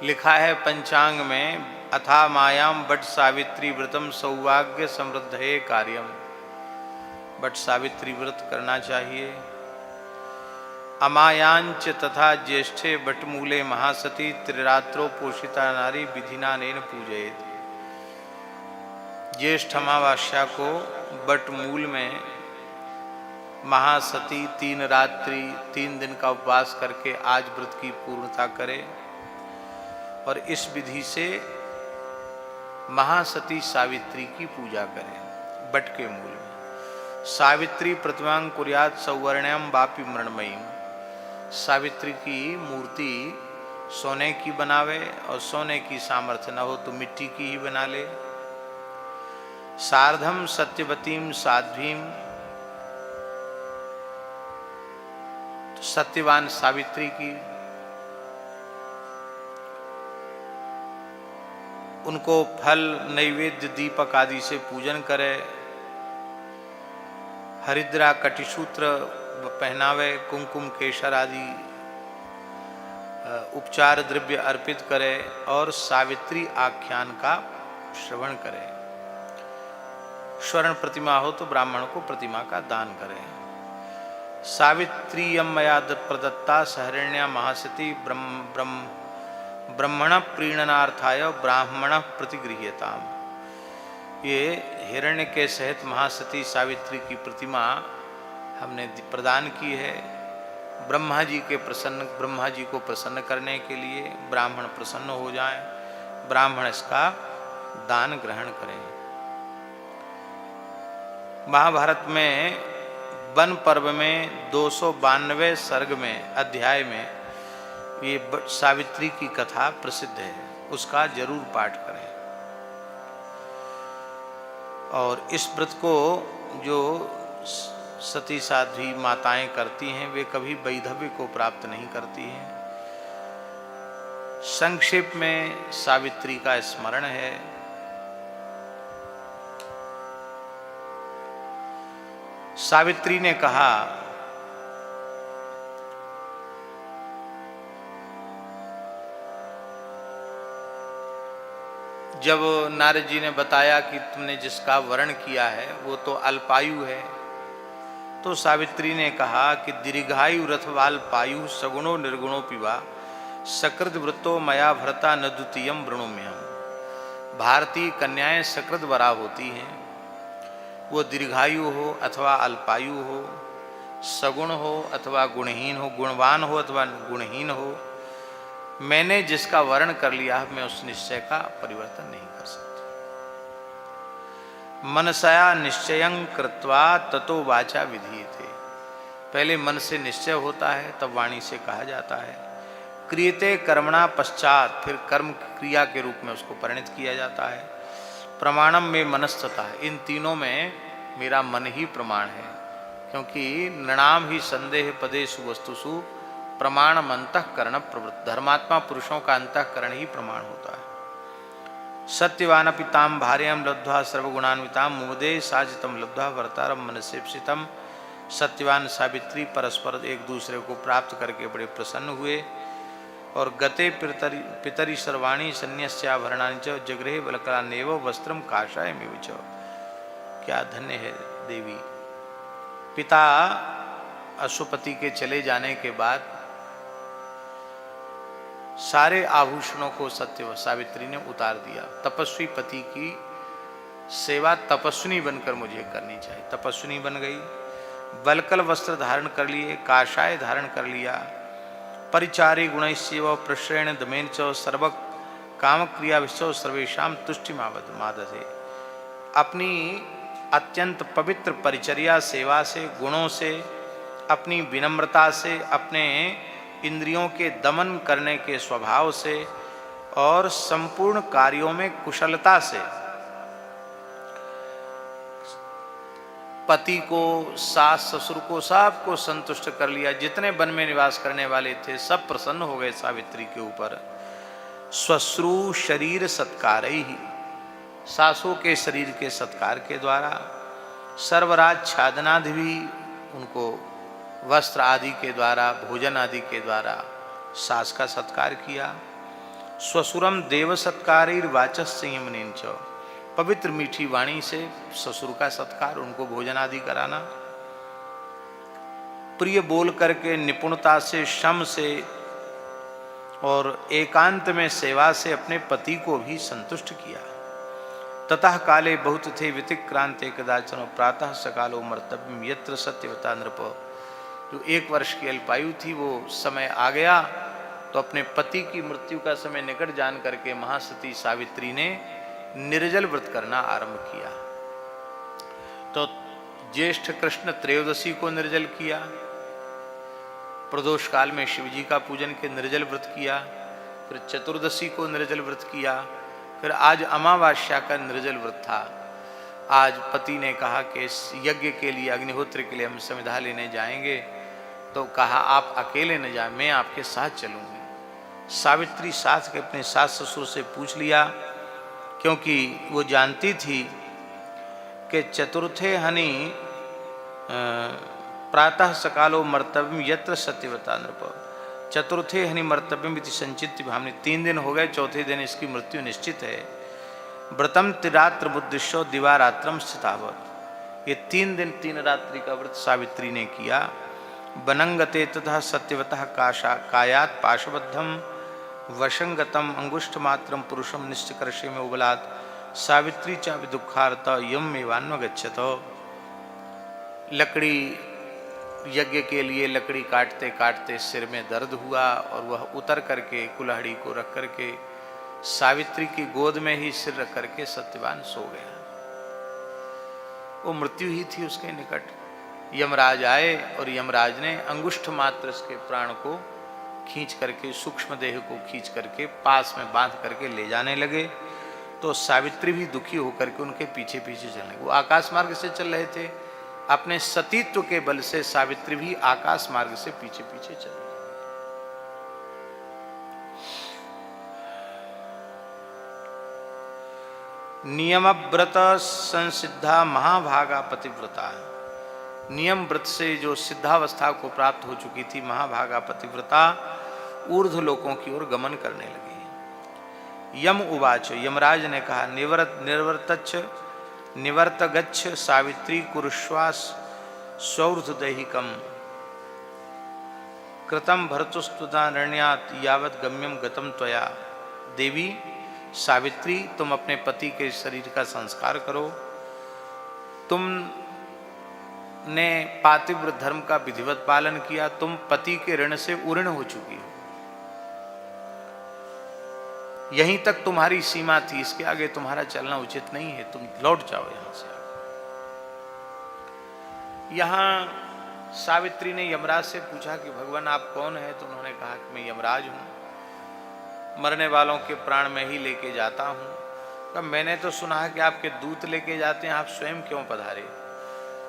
लिखा है पंचांग में, अथा मायाम बट सावित्री व्रतम सौभाग्य समृद्धये कार्यम। बट सावित्री व्रत करना चाहिए। अमायांच तथा ज्येष्ठे बटमूले महासती त्रिरात्रो पोषिता नारी विधिना नेन पूजयेत। ज्येष्ठ अमावास्या को बटमूल में महासती 3 रात्रि 3 दिन का उपवास करके आज व्रत की पूर्णता करे और इस विधि से महासती सावित्री की पूजा करें। बट के मूल में सावित्री प्रतिमां कुर्यात सौवर्ण्यम वापि मृण्मयीम। सावित्री की मूर्ति सोने की बनावे और सोने की सामर्थ्य न हो तो मिट्टी की ही बना ले। सार्धम सत्यवतीम साध्वीम, सत्यवान सावित्री की, उनको फल नैवेद्य दीपक आदि से पूजन करे। हरिद्रा कटिसूत्र पहनावे, कुमकुम केशर आदि उपचार द्रव्य अर्पित करे और सावित्री आख्यान का श्रवण करे। स्वर्ण प्रतिमा हो तो ब्राह्मण को प्रतिमा का दान करें। सावित्री मया प्रदत्ता सहरण्या महासती ब्रह्मण प्रीणनार्थाय ब्राह्मण प्रतिगृह्यताम। ये हिरण्य के सहित महासती सावित्री की प्रतिमा हमने प्रदान की है ब्रह्मा जी को प्रसन्न करने के लिए। ब्राह्मण प्रसन्न हो जाएं, ब्राह्मण इसका दान ग्रहण करें। महाभारत में वन पर्व में 292 सर्ग में अध्याय में ये सावित्री की कथा प्रसिद्ध है, उसका जरूर पाठ करें। और इस व्रत को जो सती साध्वी माताएं करती हैं वे कभी वैधव्य को प्राप्त नहीं करती हैं। संक्षेप में सावित्री का स्मरण है। सावित्री ने कहा, जब नारद जी ने बताया कि तुमने जिसका वर्ण किया है वो तो अल्पायु है, तो सावित्री ने कहा कि दीर्घायु रथवाल पायु सगुणो निर्गुणो पिवा सकृत वृत्तो मया भरता न द्वितीयम वृणोम्यहम्। भारतीय कन्याएं सकृत वरा होती हैं, वो दीर्घायु हो अथवा अल्पायु हो, सगुण हो अथवा गुणहीन हो, गुणवान हो अथवा गुणहीन हो। मैंने जिसका वर्ण कर लिया मैं उस निश्चय का परिवर्तन नहीं कर सकती। मनसया निश्चयं कृत्वा ततो वाचा विधीयते। पहले मन से निश्चय होता है तब वाणी से कहा जाता है। क्रियते कर्मणा पश्चात, फिर कर्म क्रिया के रूप में उसको परिणत किया जाता है। प्रमाणम में मनस्तता, इन तीनों में मेरा मन ही प्रमाण है, क्योंकि नृणाम ही संदेह पदेषु वस्तुषु प्रमाणम अंतःकरण प्रवृत्त। धर्मात्मा पुरुषों का अंतःकरण ही प्रमाण होता है। सत्यवान पिताम भार्याम लब्ध्वा सर्वगुणान्विताम मुदे साजितम लब्ध्वा वर्तारम मनसेप्सितम। सत्यवान सावित्री परस्पर एक दूसरे को प्राप्त करके बड़े प्रसन्न हुए और गते पितरी सर्वाणी संन्यस्याभरणानि च जगृहे बलकलान्येव वस्त्रम काषायमेव च। क्या धन्य है देवी। पिता अश्वपति के चले जाने के बाद सारे आभूषणों को सत्य सावित्री ने उतार दिया। तपस्वी पति की सेवा तपस्विनी बनकर मुझे करनी चाहिए। तपस्विनी बन गई, बलकल वस्त्र धारण कर लिए, काषाय धारण कर लिया। परिचारी गुणैस्यैव प्रश्रेण दमेन च सर्व काम क्रिया विश्व सर्वेशाम तुष्टि मादधे। अपनी अत्यंत पवित्र परिचर्या सेवा से, गुणों से, अपनी विनम्रता से, अपने इंद्रियों के दमन करने के स्वभाव से और संपूर्ण कार्यों में कुशलता से पति को, सास ससुर को, सबको संतुष्ट कर लिया। जितने वन में निवास करने वाले थे सब प्रसन्न हो गए सावित्री के ऊपर। श्वश्रु शरीर सत्कार ही, सासों के शरीर के सत्कार के द्वारा, सर्वराज छादनादि भी, उनको वस्त्र आदि के द्वारा, भोजन आदि के द्वारा सास का सत्कार किया। स्वसुरम देव सत्कारीर वाचस्य यमनेन च, पवित्र मीठी वाणी से ससुर का सत्कार, उनको भोजन आदि कराना, प्रिय बोल करके निपुणता से, श्रम से और एकांत में सेवा से अपने पति को भी संतुष्ट किया। ततः काले बहुत थे व्यतिक्रांते कदाचन प्रातः सकालो मर्तव्यम यत्र सत्यवता नृप। जो 1 वर्ष की अल्पायु थी वो समय आ गया, तो अपने पति की मृत्यु का समय निकट जान करके महासती सावित्री ने निर्जल व्रत करना आरंभ किया। तो ज्येष्ठ कृष्ण त्रयोदशी को निर्जल किया, प्रदोष काल में शिवजी का पूजन के निर्जल व्रत किया, फिर चतुर्दशी को निर्जल व्रत किया, फिर आज अमावास्या का निर्जल व्रत था। आज पति ने कहा कि इस यज्ञ के लिए, अग्निहोत्र के लिए हम संविधा लेने जाएंगे, तो कहा आप अकेले न जाए, मैं आपके साथ चलूंगी। सावित्री सास के अपने सास ससुर से पूछ लिया, क्योंकि वो जानती थी कि चतुर्थे हनि प्रातः सकालो मर्तव्यम यत्र सत्यवता नृप, चतुर्थे हनि मर्तव्यम इति संचित्य भावनी। 3 दिन हो गए, चौथे दिन इसकी मृत्यु निश्चित है। व्रतम त्रिरात्र बुद्धिशो दिवारात्रम स्थितावत। ये 3 दिन 3 रात्रि का व्रत सावित्री ने किया। बनंगते तथा सत्यवतः कायात पाशबद्धम वशंगतम अंगुष्ठ मात्रम पुरुषम निश्चकर्षे में उबलात सावित्री चापि दुखार्ता यम एवान्वगच्छत। लकड़ी, यज्ञ के लिए लकड़ी काटते काटते सिर में दर्द हुआ और वह उतर करके कुल्हाड़ी को रख करके सावित्री की गोद में ही सिर रख करके सत्यवान सो गया। वो मृत्यु ही थी उसके निकट। यमराज आए और यमराज ने अंगुष्ठ मात्र इसके प्राण को खींच करके, सूक्ष्म देह को खींच करके पास में बांध करके ले जाने लगे। तो सावित्री भी दुखी होकर के उनके पीछे पीछे चलने, वो आकाश मार्ग से चल रहे थे, अपने सतीत्व के बल से सावित्री भी आकाश मार्ग से पीछे पीछे चल रही। नियम व्रत संसिद्धा महाभागा पतिव्रता। नियम व्रत से जो सिद्धावस्था को प्राप्त हो चुकी थी महाभागा पतिव्रता, ऊर्ध्व लोकों की ओर गमन करने लगी। यम उवाच, यमराज ने कहा, निर्वर्तच्छ निवर्तगच्छ सावित्री कुरुश्वास स्वौर्ध्वदैहिकम कृतम भर्तुस्तुदारण्यात् यावत् गम्यम गतम त्वया। देवी सावित्री, तुम अपने पति के शरीर का संस्कार करो। तुम ने पातिव्रत धर्म का विधिवत पालन किया, तुम पति के ऋण से उऋण हो चुकी हो। यहीं तक तुम्हारी सीमा थी, इसके आगे तुम्हारा चलना उचित नहीं है, तुम लौट जाओ यहां से। यहां सावित्री ने यमराज से पूछा कि भगवान आप कौन है? तो उन्होंने कहा कि मैं यमराज हूं, मरने वालों के प्राण में ही लेके जाता हूं। तो मैंने तो सुना है कि आपके दूत लेके जाते हैं, आप स्वयं क्यों पधारे?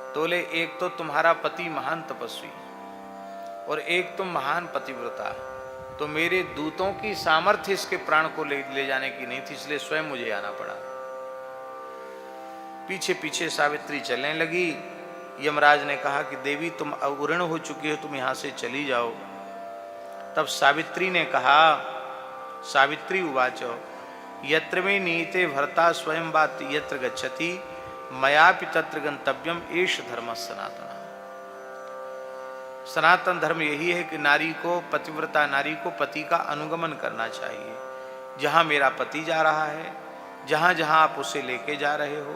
तो बोले, एक तो तुम्हारा पति महान तपस्वी और एक तुम महान पतिव्रता, तो मेरे दूतों की सामर्थ्य इसके प्राण को ले जाने की नहीं थी, इसलिए स्वयं मुझे आना पड़ा। पीछे पीछे सावित्री चलने लगी। यमराज ने कहा कि देवी तुम अवर्ण हो चुकी हो, तुम यहां से चली जाओ। तब सावित्री ने कहा, सावित्री उवाच, यत्र मे नीते भर्ता स्वयं बात यत्र गच्छति मयापि तत्र गंतव्यम एष धर्म सनातन। सनातन धर्म यही है कि नारी को, पतिव्रता नारी को पति का अनुगमन करना चाहिए। जहाँ मेरा पति जा रहा है, जहाँ जहाँ आप उसे लेके जा रहे हो,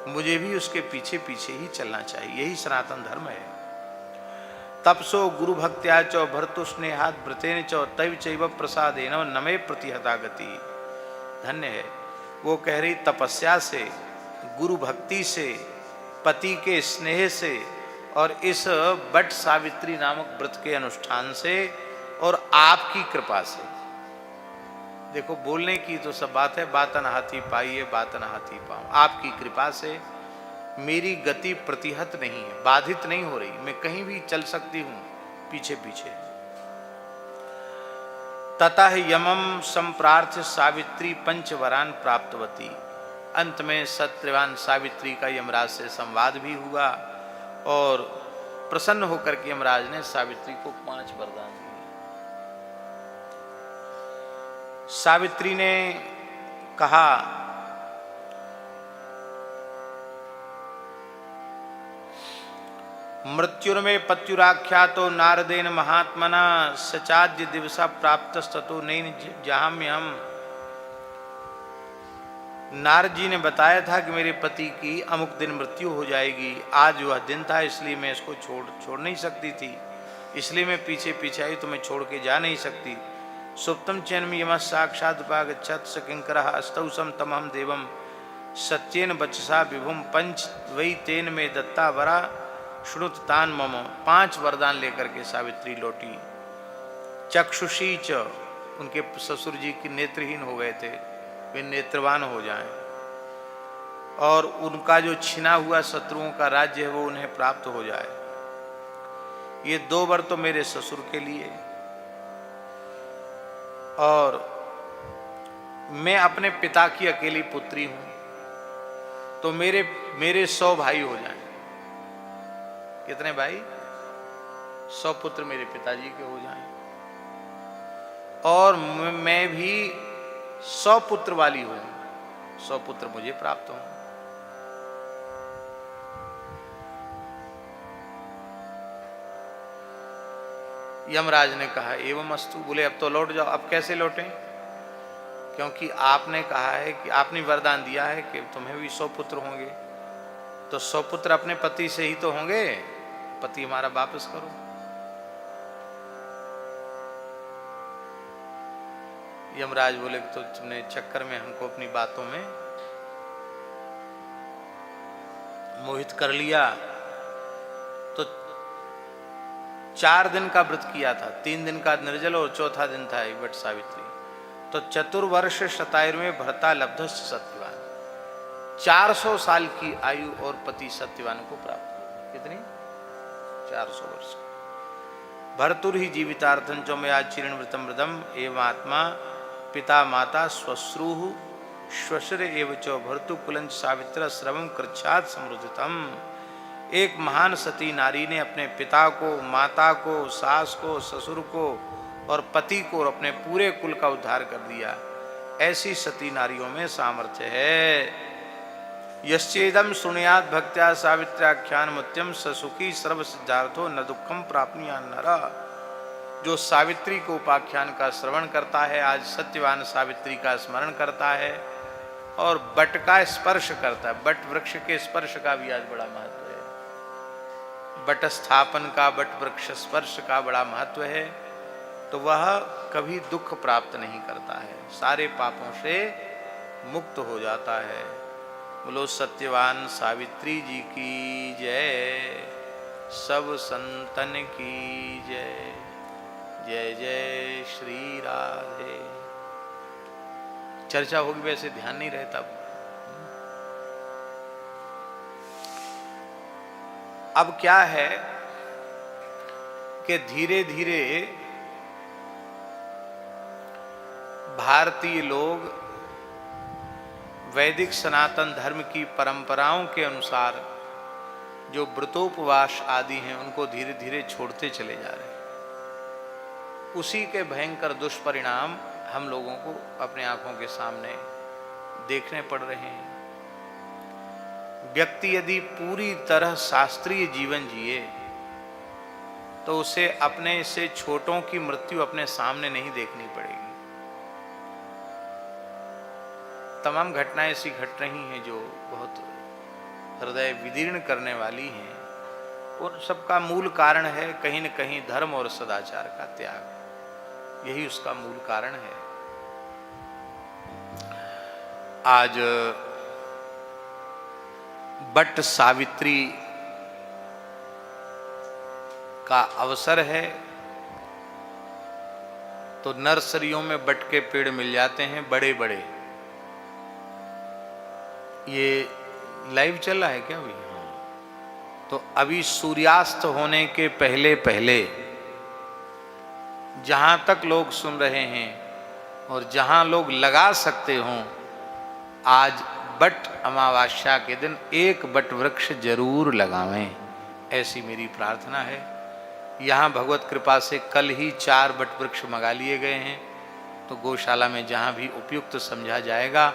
मुझे भी उसके पीछे पीछे ही चलना चाहिए, यही सनातन धर्म है। तपसो गुरु भक्त्या च भर्तु स्नेहात् व्रतेन च तैव चैव प्रसादेन नमे प्रतिहता गति। धन्य है वो, कह रही तपस्या से, गुरु भक्ति से, पति के स्नेह से और इस बट सावित्री नामक व्रत के अनुष्ठान से और आपकी कृपा से। देखो बोलने की तो सब बात है, बातन हाथी पाइए बातन हाथी पाऊं। आपकी कृपा से मेरी गति प्रतिहत नहीं है, बाधित नहीं हो रही, मैं कहीं भी चल सकती हूं पीछे पीछे। ततः यमम संप्रार्थ सावित्री पंचवरान प्राप्तवती। अंत में सत्यवान सावित्री का यमराज से संवाद भी हुआ और प्रसन्न होकर के यमराज ने सावित्री को 5 वरदान दिए। सावित्री ने कहा, मृत्युर्मे पत्युराख्यातो नारदेन महात्मना सचाद्य दिवसा प्राप्तस्ततो नैन जहाम्यहम। नारद जी ने बताया था कि मेरे पति की अमुक दिन मृत्यु हो जाएगी। आज वह दिन था, इसलिए मैं इसको छोड़ नहीं सकती थी, इसलिए मैं पीछे पीछे आई, तो मैं छोड़ के जा नहीं सकती। सुप्तम चैन में यम साक्षात उपागच्छत स किंकरः अस्तौ सम तमहम देवम सत्येन बचसा विभुम पंच वही तेन में दत्ता वरा श्रुत तान मम। 5 वरदान लेकर के सावित्री लौटी। चक्षुषी च, उनके ससुर जी की नेत्रहीन हो गए थे, वे नेत्रवान हो जाएं, और उनका जो छिना हुआ शत्रुओं का राज्य है वो उन्हें प्राप्त हो जाए। ये 2 वर तो मेरे ससुर के लिए, और मैं अपने पिता की अकेली पुत्री हूं, तो मेरे 100 भाई हो जाएं। कितने भाई? 100 पुत्र मेरे पिताजी के हो जाएं, और मैं भी 100 पुत्र वाली हूं, 100 पुत्र मुझे प्राप्त हों। यमराज ने कहा एवं अस्तु। बोले अब तो लौट जाओ। अब कैसे लौटें? क्योंकि आपने कहा है कि आपने वरदान दिया है कि तुम्हें भी 100 पुत्र होंगे, तो 100 पुत्र अपने पति से ही तो होंगे, पति हमारा वापस करो। यमराज बोले तो तुमने चक्कर में हमको अपनी बातों में मोहित कर लिया। तो 4 दिन का व्रत किया था, 3 दिन का निर्जल और 4था दिन था वट सावित्री। तो चतुर्वर्ष शतायुर्मे भर्ता लब्धश्च सत्यवान, 400 साल की आयु और पति सत्यवान को प्राप्त हुआ। कितनी? 400 वर्ष। भर्तुर ही जीवितार्थं च मया चिरेण व्रतम व्रतम एवं आत्मा पिता माता श्वश्रुः श्वश्र एव च भर्तुकुलंच सावित्र श्रवम कृच्छात समृद्धितम। एक महान सती नारी ने अपने पिता को, माता को, सास को, ससुर को और पति को और अपने पूरे कुल का उद्धार कर दिया। ऐसी सती नारियों में सामर्थ्य है। यश्चेदम सुनियात भक्त्या सावित्र्याख्यान मुत्यम ससुखी सर्व सिद्धार्थो न दुखम प्राप्नुयात् नरः। जो सावित्री को उपाख्यान का श्रवण करता है, आज सत्यवान सावित्री का स्मरण करता है और बट का स्पर्श करता है, बट वृक्ष के स्पर्श का भी आज बड़ा महत्व है। बट स्थापन का, बट वृक्ष स्पर्श का बड़ा महत्व है। तो वह कभी दुख प्राप्त नहीं करता है, सारे पापों से मुक्त हो जाता है। बोलो सत्यवान सावित्री जी की जय, सब संतन की जय। जय जय श्री राधे। चर्चा होगी, वैसे ध्यान नहीं रहता। अब क्या है कि धीरे धीरे भारतीय लोग वैदिक सनातन धर्म की परंपराओं के अनुसार जो व्रतोपवास आदि हैं उनको धीरे धीरे छोड़ते चले जा रहे हैं। उसी के भयंकर दुष्परिणाम हम लोगों को अपने आंखों के सामने देखने पड़ रहे हैं। व्यक्ति यदि पूरी तरह शास्त्रीय जीवन जिए तो उसे अपने से छोटों की मृत्यु अपने सामने नहीं देखनी पड़ेगी। तमाम घटनाएं ऐसी घट रही हैं जो बहुत हृदय विदीर्ण करने वाली हैं, और सबका मूल कारण है कहीं न कहीं धर्म और सदाचार का त्याग। यही उसका मूल कारण है। आज बट सावित्री का अवसर है, तो नर्सरियों में बट के पेड़ मिल जाते हैं बड़े बड़े। ये लाइव चल रहा है क्या अभी? तो अभी सूर्यास्त होने के पहले पहले जहां तक लोग सुन रहे हैं और जहां लोग लगा सकते हों, आज बट अमावस्या के दिन एक बट वृक्ष जरूर लगावें, ऐसी मेरी प्रार्थना है। यहाँ भगवत कृपा से कल ही 4 बट वृक्ष मंगा लिए गए हैं, तो गौशाला में जहाँ भी उपयुक्त समझा जाएगा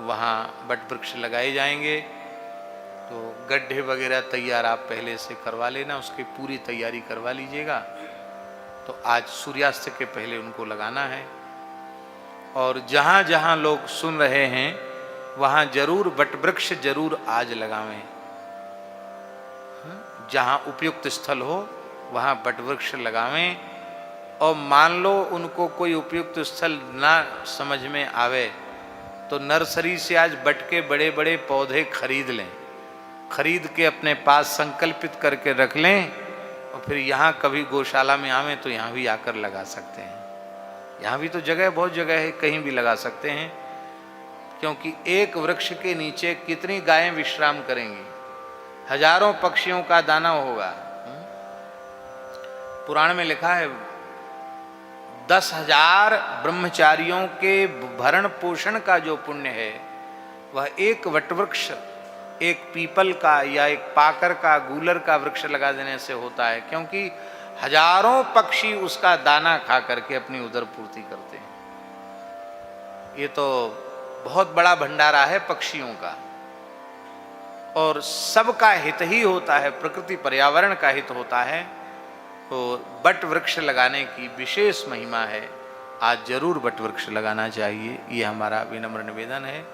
वहाँ वट वृक्ष लगाए जाएंगे। तो गड्ढे वगैरह तैयार आप पहले से करवा लेना, उसकी पूरी तैयारी करवा लीजिएगा। तो आज सूर्यास्त के पहले उनको लगाना है। और जहाँ जहाँ लोग सुन रहे हैं वहाँ जरूर वट वृक्ष जरूर आज लगावें। जहाँ उपयुक्त स्थल हो वहाँ वट वृक्ष लगावें। और मान लो उनको कोई उपयुक्त स्थल ना समझ में आवे तो नर्सरी से आज वट के बड़े बड़े पौधे खरीद लें, खरीद के अपने पास संकल्पित करके रख लें। और फिर यहाँ कभी गौशाला में आवें तो यहाँ भी आकर लगा सकते हैं। यहाँ भी तो जगह बहुत जगह है, कहीं भी लगा सकते हैं। क्योंकि एक वृक्ष के नीचे कितनी गायें विश्राम करेंगी, हजारों पक्षियों का दाना होगा। पुराण में लिखा है 10,000 ब्रह्मचारियों के भरण पोषण का जो पुण्य है वह एक वटवृक्ष, एक पीपल का या एक पाकर का, गूलर का वृक्ष लगा देने से होता है। क्योंकि हजारों पक्षी उसका दाना खा करके अपनी उदर पूर्ति करते हैं। ये तो बहुत बड़ा भंडारा है पक्षियों का, और सबका हित ही होता है, प्रकृति पर्यावरण का हित होता है। तो वट वृक्ष लगाने की विशेष महिमा है। आज जरूर वट वृक्ष लगाना चाहिए, ये हमारा विनम्र निवेदन है।